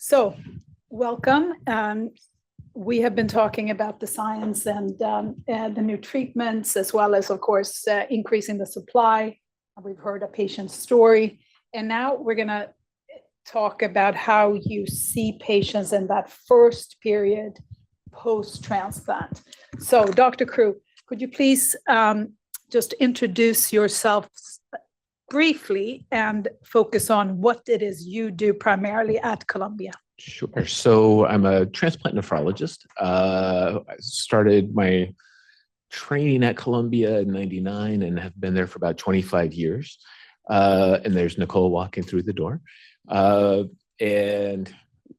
So, welcome. We have been talking about the science and the new treatments, as well as, of course, increasing the supply. We've heard a patient's story. And now we're going to talk about how you see patients in that first period post-transplant. So, Dr. Crew, could you please just introduce yourself briefly and focus on what it is you do primarily at Columbia? Sure. So I'm a transplant nephrologist. I started my training at Columbia in '99 and have been there for about 25 years. And there's Nicole walking through the door. And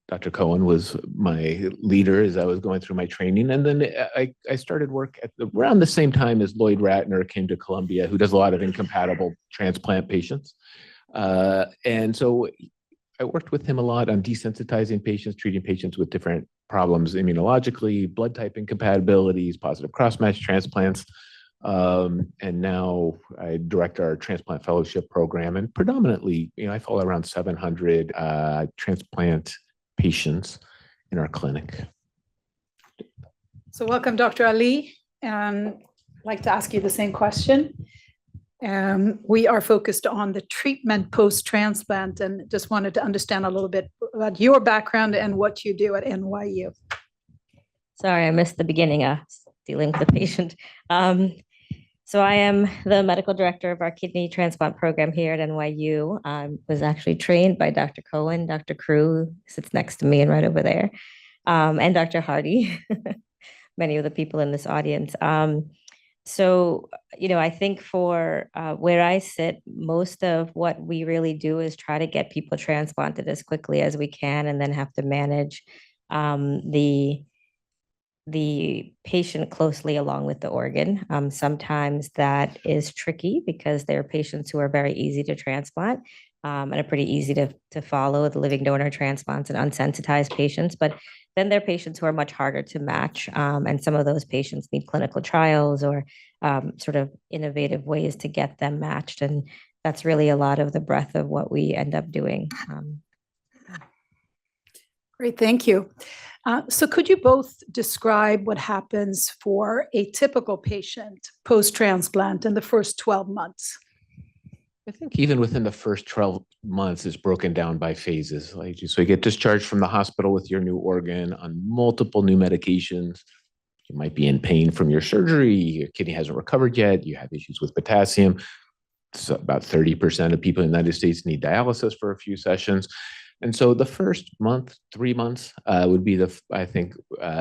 Dr. Cohen was my leader as I was going through my training. And then I started work at around the same time as Lloyd Ratner came to Columbia, who does a lot of incompatible transplant patients. And so I worked with him a lot on desensitizing patients, treating patients with different problems immunologically, blood type incompatibilities, positive cross-match transplants. And now I direct our transplant fellowship program, and predominantly, I follow around 700 transplant patients in our clinic. So welcome, Dr. Ali. I'd like to ask you the same question. We are focused on the treatment post-transplant and just wanted to understand a little bit about your background and what you do at NYU. Sorry, I missed the beginning of dealing with the patient. So I am the medical director of our kidney transplant program here at NYU. I was actually trained by Dr. Cohen. Dr. Crew sits next to me and right over there, and Dr. Hardy, many of the people in this audience. So, I think for where I sit, most of what we really do is try to get people transplanted as quickly as we can and then have to manage the patient closely along with the organ. Sometimes that is tricky because there are patients who are very easy to transplant and are pretty easy to follow, the living donor transplants and unsensitized patients. But then there are patients who are much harder to match. And some of those patients need clinical trials or sort of innovative ways to get them matched. And that's really a lot of the breadth of what we end up doing. Great, thank you. So could you both describe what happens for a typical patient post-transplant in the first 12 months? I think even within the first 12 months, it's broken down by phases. So you get discharged from the hospital with your new organ on multiple new medications. You might be in pain from your surgery. Your kidney hasn't recovered yet. You have issues with potassium. So about 30% of people in the United States need dialysis for a few sessions. And so the first month, 3 months would be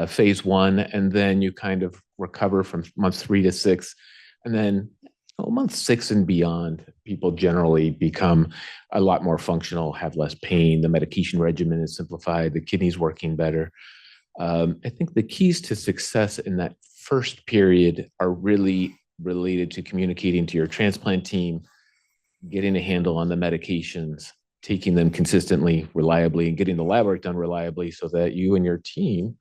phase one. And then you kind of recover from month 3 to 6. And then month 6 and beyond, people generally become a lot more functional, have less pain. The medication regimen is simplified. The kidney's working better. I think the keys to success in that first period are really related to communicating to your transplant team, getting a handle on the medications, taking them consistently, reliably, and getting the lab work done reliably so that you and your team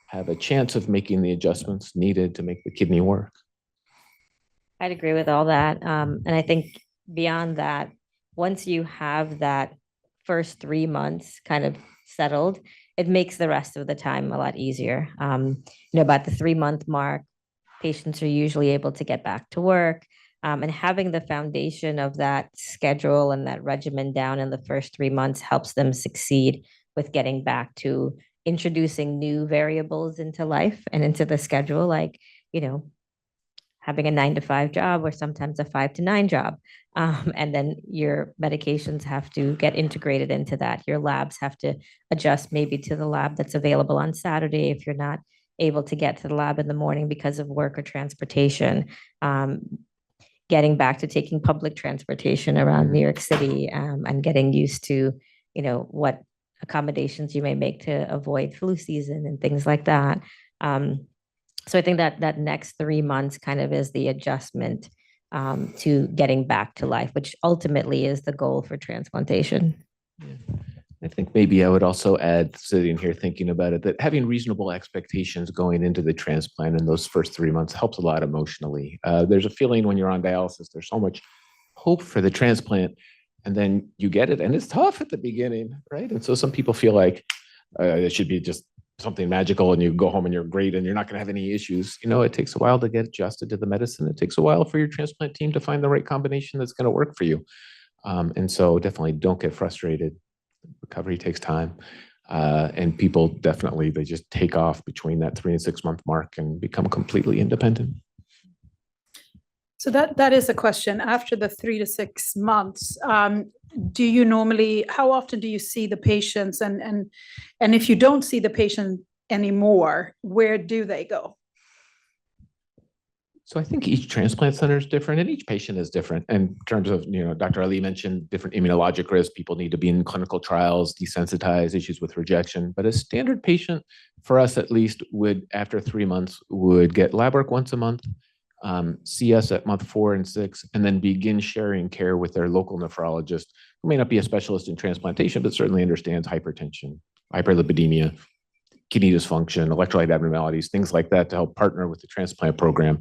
have a chance of making the adjustments needed to make the kidney work. I'd agree with all that. And I think beyond that, once you have that first 3 months kind of settled, it makes the rest of the time a lot easier. About the 3-month mark, patients are usually able to get back to work. And having the foundation of that schedule and that regimen down in the first 3 months helps them succeed with getting back to introducing new variables into life and into the schedule, like, having a 9-to-5 job or sometimes a 5-to-9 job. And then your medications have to get integrated into that. Your labs have to adjust maybe to the lab that's available on Saturday if you're not able to get to the lab in the morning because of work or transportation. Getting back to taking public transportation around New York City and getting used to, what accommodations you may make to avoid flu season and things like that. So I think that next 3 months kind of is the adjustment to getting back to life, which ultimately is the goal for transplantation. Yeah. I think maybe I would also add, sitting here thinking about it, that having reasonable expectations going into the transplant in those first 3 months helps a lot emotionally. There's a feeling when you're on dialysis, there's so much hope for the transplant, and then you get it, and it's tough at the beginning, right? And so some people feel like, it should be just something magical and you go home and you're great and you're not going to have any issues. It takes a while to get adjusted to the medicine. It takes a while for your transplant team to find the right combination that's going to work for you. And so definitely don't get frustrated. Recovery takes time. And people definitely, they just take off between that 3 and 6 month mark and become completely independent. So that is a question. After the 3 to 6 months, do you normally, how often do you see the patients? And if you don't see the patient anymore, where do they go? So I think each transplant center is different and each patient is different in terms of, Dr. Ali mentioned different immunologic risks. People need to be in clinical trials, desensitize, issues with rejection. But a standard patient, for us at least, would, after 3 months, would get lab work once a month, see us at month 4 and 6, and then begin sharing care with their local nephrologist, who may not be a specialist in transplantation, but certainly understands hypertension, hyperlipidemia, kidney dysfunction, electrolyte abnormalities, things like that, to help partner with the transplant program.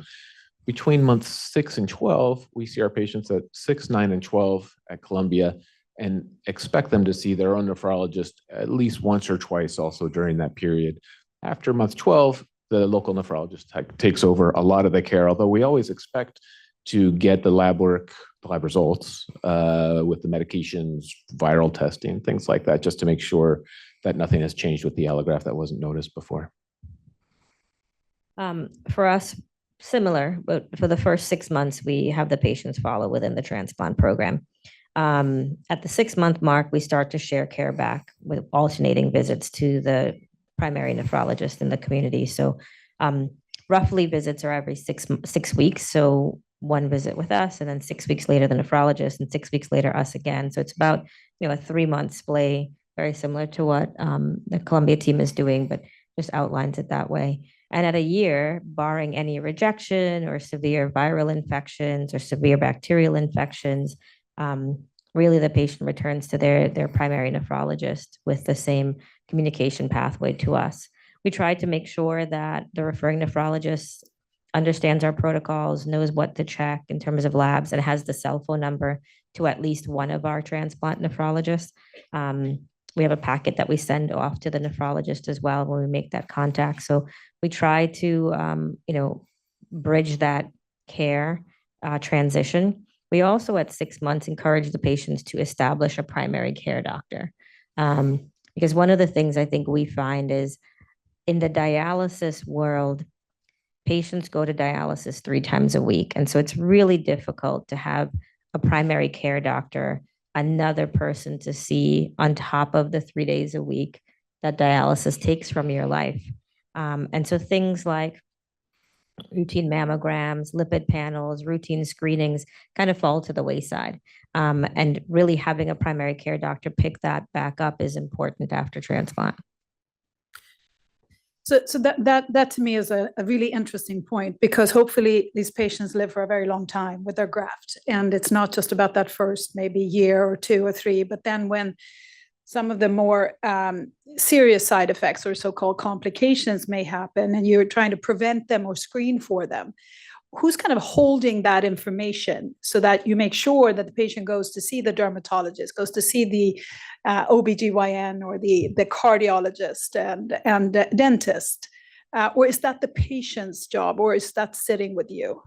Between months 6 and 12, we see our patients at 6, 9, and 12 at Columbia and expect them to see their own nephrologist at least once or twice also during that period. After month 12, the local nephrologist takes over a lot of the care, although we always expect to get the lab work, the lab results with the medications, viral testing, things like that, just to make sure that nothing has changed with the allograft that wasn't noticed before. For us, similar, but for the first 6 months, we have the patients follow within the transplant program. At the 6 month mark, we start to share care back with alternating visits to the primary nephrologist in the community. So roughly visits are every 6 weeks. So 1 visit with us, and then 6 weeks later, the nephrologist, and 6 weeks later, us again. So it's about, a 3 month splay, very similar to what the Columbia team is doing, but just outlines it that way. And at a year, barring any rejection or severe viral infections or severe bacterial infections, really the patient returns to their primary nephrologist with the same communication pathway to us. We try to make sure that the referring nephrologist understands our protocols, knows what to check in terms of labs, and has the cell phone number to at least one of our transplant nephrologists. We have a packet that we send off to the nephrologist as well when we make that contact. So we try to, bridge that care transition. We also, at 6 months, encourage the patients to establish a primary care doctor. Because one of the things I think we find is in the dialysis world, patients go to dialysis 3 times a week. And so it's really difficult to have a primary care doctor, another person to see on top of the 3 days a week that dialysis takes from your life. And so things like routine mammograms, lipid panels, routine screenings kind of fall to the wayside. And really having a primary care doctor pick that back up is important after transplant. So that to me is a really interesting point, because hopefully these patients live for a very long time with their graft. And it's not just about that first maybe year or 2 or 3, but then when some of the more serious side effects or so-called complications may happen and you're trying to prevent them or screen for them, who's kind of holding that information so that you make sure that the patient goes to see the dermatologist, goes to see the OBGYN or the cardiologist and dentist? Or is that the patient's job, or is that sitting with you?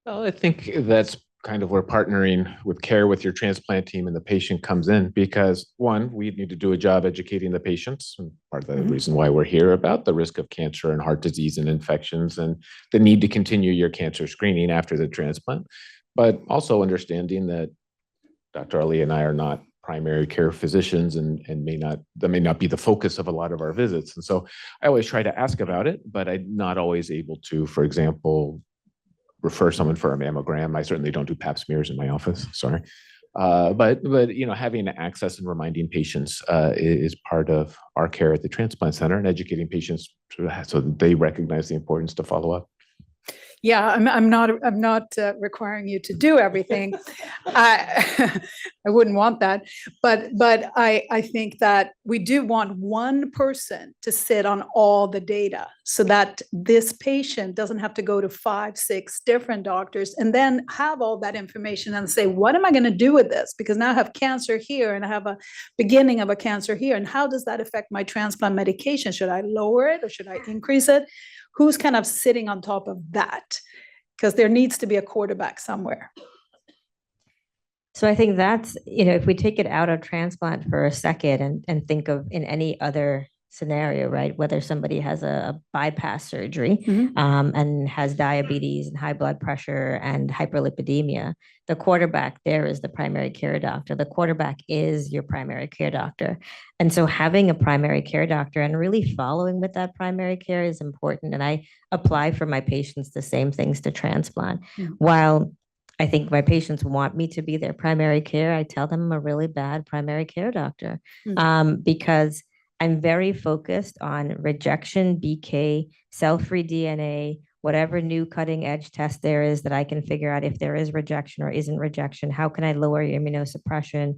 Well, I think that's kind of where partnering with care with your transplant team and the patient comes in, because 1, we need to do a job educating the patients, and part of the reason why we're here, about the risk of cancer and heart disease and infections and the need to continue your cancer screening after the transplant, but also understanding that Dr. Ali and I are not primary care physicians and that may not be the focus of a lot of our visits. And so I always try to ask about it, but I'm not always able to, for example, refer someone for a mammogram. I certainly don't do pap smears in my office, sorry. But having access and reminding patients is part of our care at the transplant center, and educating patients so that they recognize the importance to follow up. Yeah, I'm not requiring you to do everything. I, I wouldn't want that, but I think that we do want one person to sit on all the data so that this patient doesn't have to go to 5, 6 different doctors and then have all that information and say, what am I going to do with this? Because now I have cancer here and I have a beginning of a cancer here. And how does that affect my transplant medication? Should I lower it or should I increase it? Who's kind of sitting on top of that? Because there needs to be a quarterback somewhere. So I think that's, if we take it out of transplant for a second and think of in any other scenario, right? Whether somebody has a bypass surgery and has diabetes and high blood pressure and hyperlipidemia, the quarterback there is the primary care doctor. The quarterback is your primary care doctor. And so having a primary care doctor and really following with that primary care is important. And I apply for my patients the same things to transplant. While I think my patients want me to be their primary care, I tell them I'm a really bad primary care doctor because I'm very focused on rejection, BK, cell-free DNA, whatever new cutting edge test there is that I can figure out if there is rejection or isn't rejection. How can I lower your immunosuppression?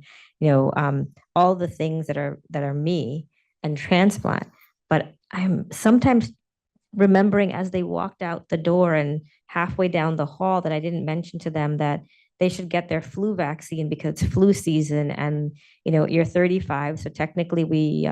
All the things that are me and transplant. But I'm sometimes remembering as they walked out the door and halfway down the hall that I didn't mention to them that they should get their flu vaccine because it's flu season and, you're 35. So technically we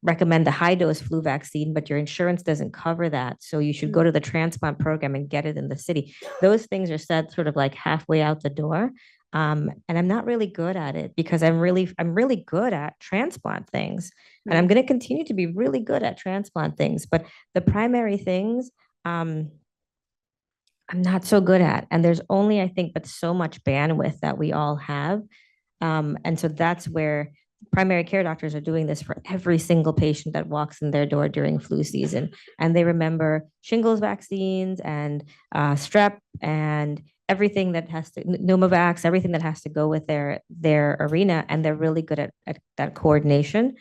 recommend the high dose flu vaccine, but your insurance doesn't cover that. So you should go to the transplant program and get it in the city. Those things are said sort of like halfway out the door. And I'm not really good at it because I'm really good at transplant things. And I'm going to continue to be really good at transplant things. But the primary things, I'm not so good at. And there's only, I think, but so much bandwidth that we all have. And so that's where primary care doctors are doing this for every single patient that walks in their door during flu season. And they remember shingles vaccines and strep and everything that has to, Pneumovax, everything that has to go with their arena. And they're really good at that coordination.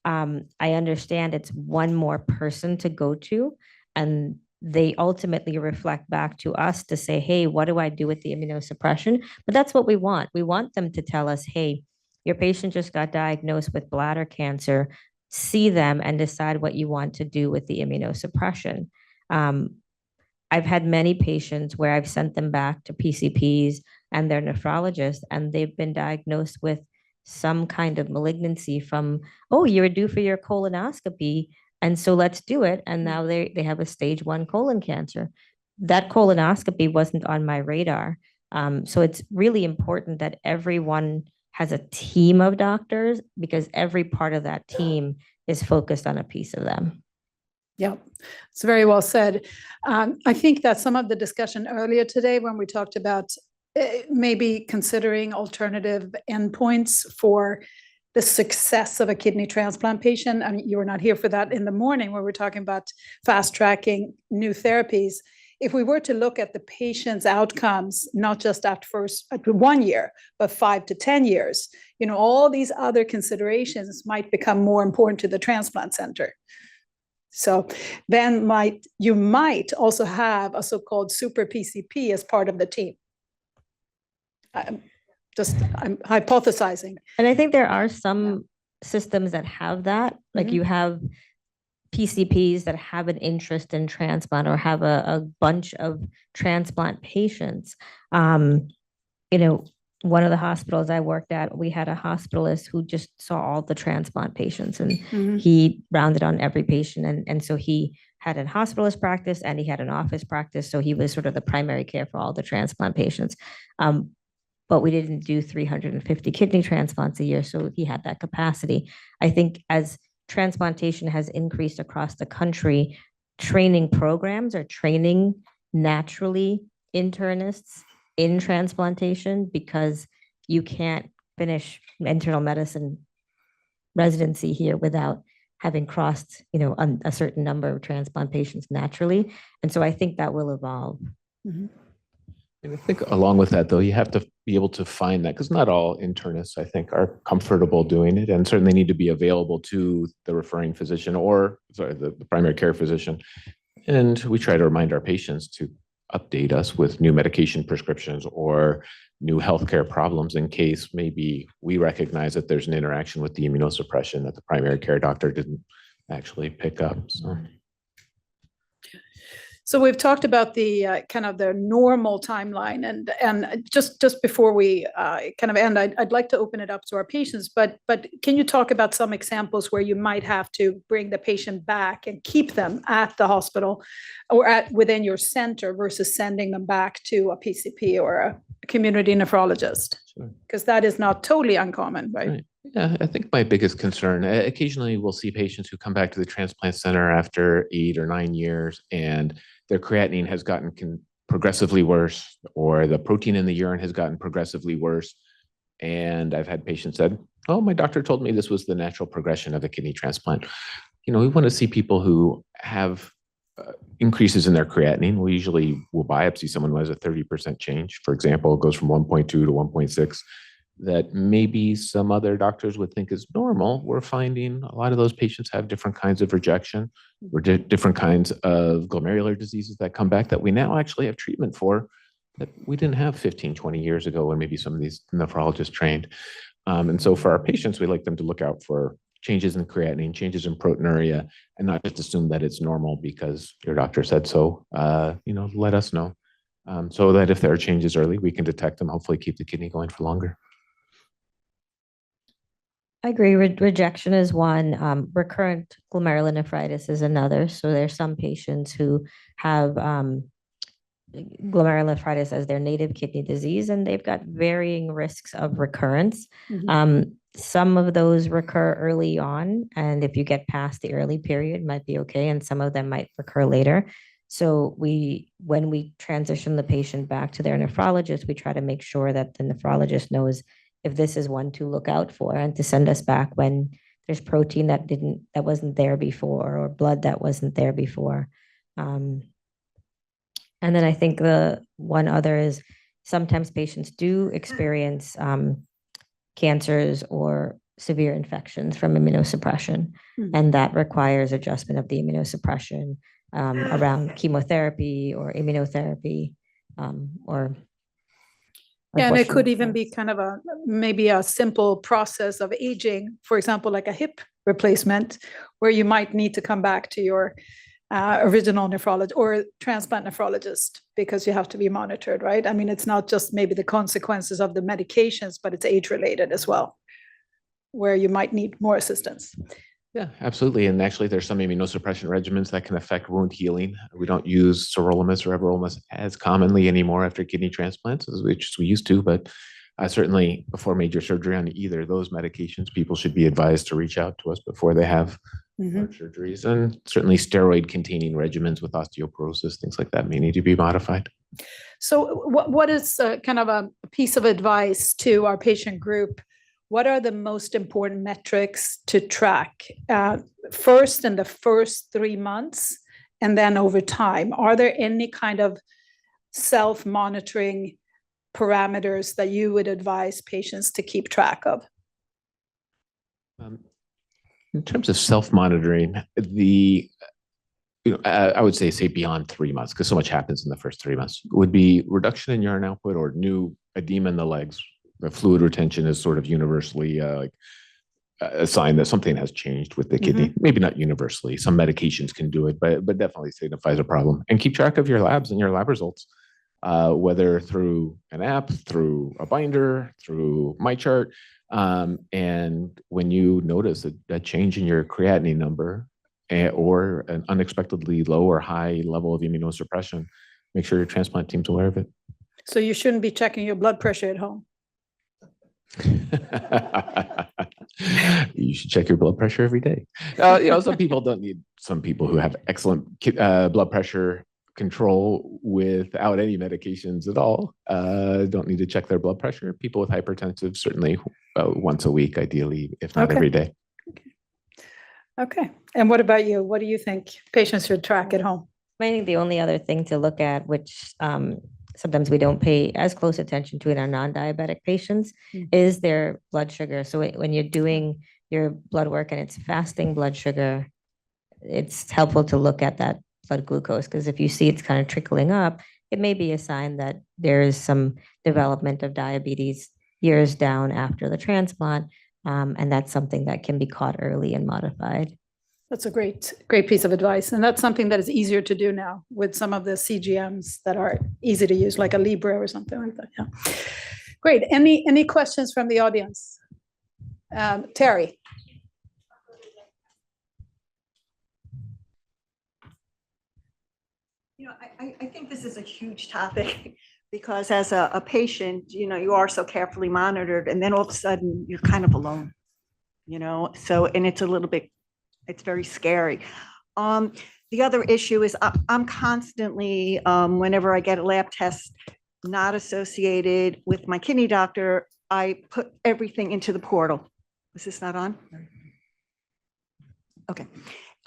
I understand it's one more person to go to, and they ultimately reflect back to us to say, hey, what do I do with the immunosuppression? But that's what we want. We want them to tell us, hey, your patient just got diagnosed with bladder cancer. See them and decide what you want to do with the immunosuppression. I've had many patients where I've sent them back to PCPs and their nephrologists, and they've been diagnosed with some kind of malignancy from, oh, you're due for your colonoscopy, and so let's do it. And now they have a stage 1 colon cancer. That colonoscopy wasn't on my radar. So it's really important that everyone has a team of doctors because every part of that team is focused on a piece of them. Yeah, it's very well said. I think that some of the discussion earlier today when we talked about maybe considering alternative endpoints for the success of a kidney transplant patient. I mean, you were not here for that in the morning where we're talking about fast tracking new therapies. If we were to look at the patient's outcomes, not just at 1 year, but 5 to 10 years, all these other considerations might become more important to the transplant center. So then you might also have a so-called super PCP as part of the team. I'm hypothesizing. And I think there are some systems that have that, like you have PCPs that have an interest in transplant or have a bunch of transplant patients. One of the hospitals I worked at, we had a hospitalist who just saw all the transplant patients and he rounded on every patient. And so he had a hospitalist practice and he had an office practice. So he was sort of the primary care for all the transplant patients. But we didn't do 350 kidney transplants a year. So he had that capacity. I think as transplantation has increased across the country, training programs are training naturally internists in transplantation because you can't finish internal medicine residency here without having crossed, a certain number of transplant patients naturally. And so I think that will evolve. And I think along with that, though, you have to be able to find that because not all internists, I think, are comfortable doing it and certainly need to be available to the referring physician or the primary care physician And we try to remind our patients to update us with new medication prescriptions or new healthcare problems in case maybe we recognize that there's an interaction with the immunosuppression that the primary care doctor didn't actually pick up. So we've talked about the kind of the normal timeline, and just before we kind of end, I'd like to open it up to our patients. But can you talk about some examples where you might have to bring the patient back and keep them at the hospital or within your center versus sending them back to a PCP or a community nephrologist? Because that is not totally uncommon, right? Yeah, I think my biggest concern, occasionally we'll see patients who come back to the transplant center after 8 or 9 years and their creatinine has gotten progressively worse, or the protein in the urine has gotten progressively worse. And I've had patients said, oh, my doctor told me this was the natural progression of a kidney transplant. We want to see people who have increases in their creatinine. We usually will biopsy someone who has a 30% change. For example, it goes from 1.2 to 1.6. That maybe some other doctors would think is normal. We're finding a lot of those patients have different kinds of rejection or different kinds of glomerular diseases that come back that we now actually have treatment for that we didn't have 15, 20 years ago when maybe some of these nephrologists trained. And so for our patients, we like them to look out for changes in creatinine, changes in proteinuria, and not just assume that it's normal because your doctor said so. Let us know so that if there are changes early, we can detect them, hopefully keep the kidney going for longer. I agree. Rejection is one. Recurrent glomerulonephritis is another. So there's some patients who have glomerulonephritis as their native kidney disease, and they've got varying risks of recurrence. Some of those recur early on, and if you get past the early period, might be okay, and some of them might recur later. So when we transition the patient back to their nephrologist, we try to make sure that the nephrologist knows if this is one to look out for and to send us back when there's protein that wasn't there before or blood that wasn't there before. And then I think the one other is sometimes patients do experience cancers or severe infections from immunosuppression, and that requires adjustment of the immunosuppression around chemotherapy or immunotherapy or Yeah, and it could even be kind of maybe a simple process of aging, for example, like a hip replacement, where you might need to come back to your original nephrologist or transplant nephrologist because you have to be monitored, right? I mean, it's not just maybe the consequences of the medications, but it's age-related as well, where you might need more assistance. Yeah, absolutely. And actually, there's some immunosuppression regimens that can affect wound healing. We don't use sirolimus or everolimus as commonly anymore after kidney transplants as we used to, but certainly before major surgery on either of those medications, people should be advised to reach out to us before they have surgeries. And certainly steroid-containing regimens with osteoporosis, things like that may need to be modified. So what is kind of a piece of advice to our patient group? What are the most important metrics to track first in the first 3 months and then over time? Are there any kind of self-monitoring parameters that you would advise patients to keep track of? In terms of self-monitoring, I would say beyond 3 months, because so much happens in the first 3 months, would be reduction in urine output or new edema in the legs. The fluid retention is sort of universally a sign that something has changed with the kidney. Maybe not universally. Some medications can do it, but definitely signifies a problem. And keep track of your labs and your lab results, whether through an app, through a binder, through MyChart. And when you notice a change in your creatinine number or an unexpectedly low or high level of immunosuppression, make sure your transplant team's aware of it. So you shouldn't be checking your blood pressure at home. You should check your blood pressure every day. Some people don't need. Some people who have excellent blood pressure control without any medications at all don't need to check their blood pressure. People with hypertensive certainly once a week, ideally, if not every day. Okay. And what about you? What do you think patients should track at home? I think the only other thing to look at, which sometimes we don't pay as close attention to in our non-diabetic patients, is their blood sugar. So when you're doing your blood work and it's fasting blood sugar, it's helpful to look at that blood glucose, because if you see it's kind of trickling up, it may be a sign that there is some development of diabetes years down after the transplant. And that's something that can be caught early and modified. That's a great piece of advice. And that's something that is easier to do now with some of the CGMs that are easy to use, like a Libre or something like that. Yeah. Great. Any questions from the audience? Terry. I think this is a huge topic because as a patient, you are so carefully monitored and then all of a sudden you're kind of alone, so, and it's very scary. The other issue is I'm constantly, whenever I get a lab test not associated with my kidney doctor, I put everything into the portal. Is this not on? Okay.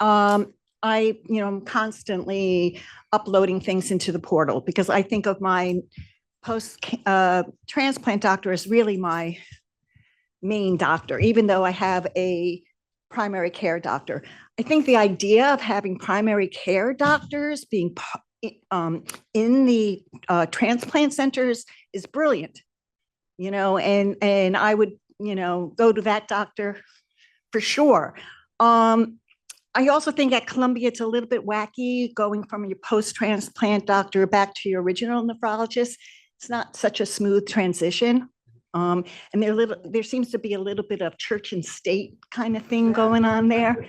I'm constantly uploading things into the portal because I think of my post-transplant doctor as really my main doctor, even though I have a primary care doctor. I think the idea of having primary care doctors being in the transplant centers is brilliant, and I would, go to that doctor for sure. I also think at Columbia, it's a little bit wacky going from your post-transplant doctor back to your original nephrologist. It's not such a smooth transition. And there seems to be a little bit of church and state kind of thing going on there.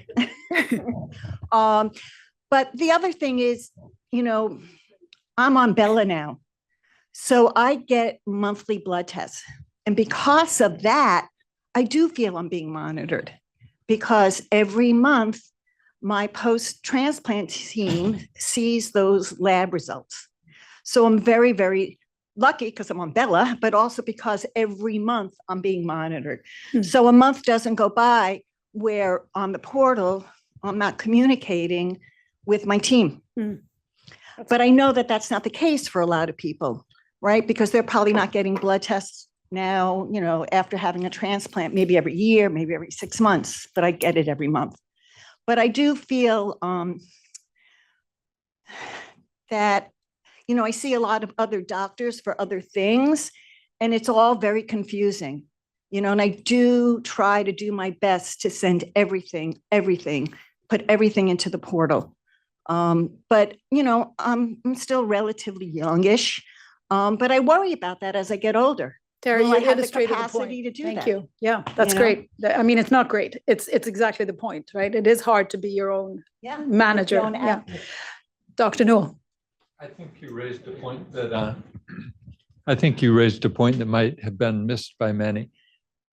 But the other thing is, I'm on Bella now. So I get monthly blood tests. And because of that, I do feel I'm being monitored because every month my post-transplant team sees those lab results. So I'm very, very lucky because I'm on Bella, but also because every month I'm being monitored. So a month doesn't go by where on the portal, I'm not communicating with my team. But I know that that's not the case for a lot of people, right? Because they're probably not getting blood tests now, after having a transplant, maybe every year, maybe every 6 months, but I get it every month. But I do feel that, I see a lot of other doctors for other things, and it's all very confusing, and I do try to do my best to send everything, put everything into the portal. But, I'm still relatively youngish, but I worry about that as I get older. Terry, Will I you have the illustrated the point. capacity to do Thank that? you. Yeah, that's You know? great. I mean, it's not great. It's exactly the point, right? It is hard to be your own Yeah. manager. Your own Yeah. advocate. Dr. Newell. I think you raised a point that might have been missed by many.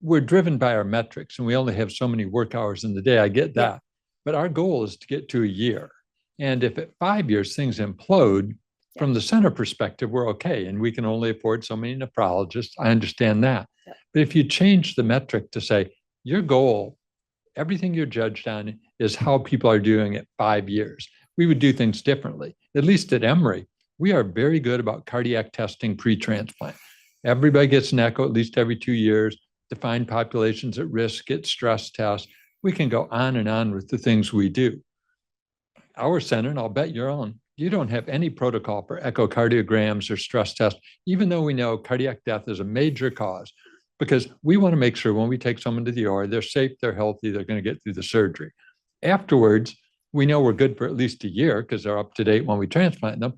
We're driven by our metrics and we only have so many work hours in the day. I get that. But our goal is to get to a year. And if at 5 years things implode, from the center perspective, we're okay. And we can only afford so many nephrologists. I understand that. Yeah. But if you change the metric to say your goal, everything you're judged on is how people are doing at 5 years, we would do things differently. At least at Emory, we are very good about cardiac testing pre-transplant. Everybody gets an echo at least every 2 years, defined populations at risk, get stress tests. We can go on and on with the things we do. Our center, and I'll bet your own, you don't have any protocol for echocardiograms or stress tests, even though we know cardiac death is a major cause, because we want to make sure when we take someone to the OR, they're safe, they're healthy, they're going to get through the surgery. Afterwards, we know we're good for at least a year because they're up to date when we transplant them,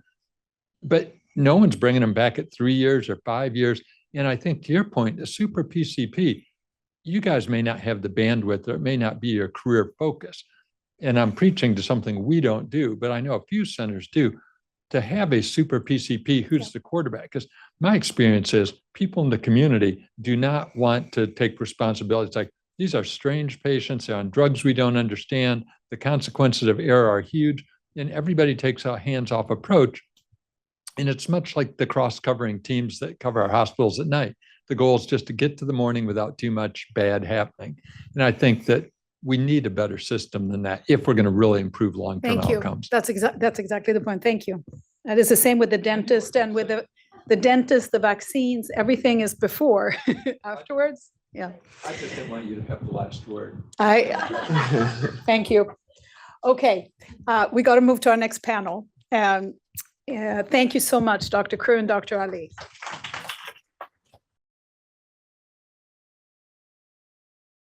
but no one's bringing them back at 3 years or 5 years. And I think to your point, a super PCP, you guys may not have the bandwidth or it may not be your career focus. And I'm preaching to something we don't do, but I know a few centers do, to have a super PCP who's the quarterback. Because my experience is people in the community do not want to take responsibility. It's like, these are strange patients, they're on drugs we don't understand, the consequences of error are huge, and everybody takes a hands-off approach. And it's much like the cross-covering teams that cover our hospitals at night. The goal is just to get to the morning without too much bad happening. And I think that we need a better system than that if we're going to really improve long-term Thank you. outcomes. That's exactly the point. Thank you. That is the same with the dentist and with the dentist, the vaccines, everything is before, afterwards. Yeah. I just didn't want you to have the last word. Thank you. Okay, we got to move to our next panel. Thank you so much, Dr. Crew and Dr. Ali.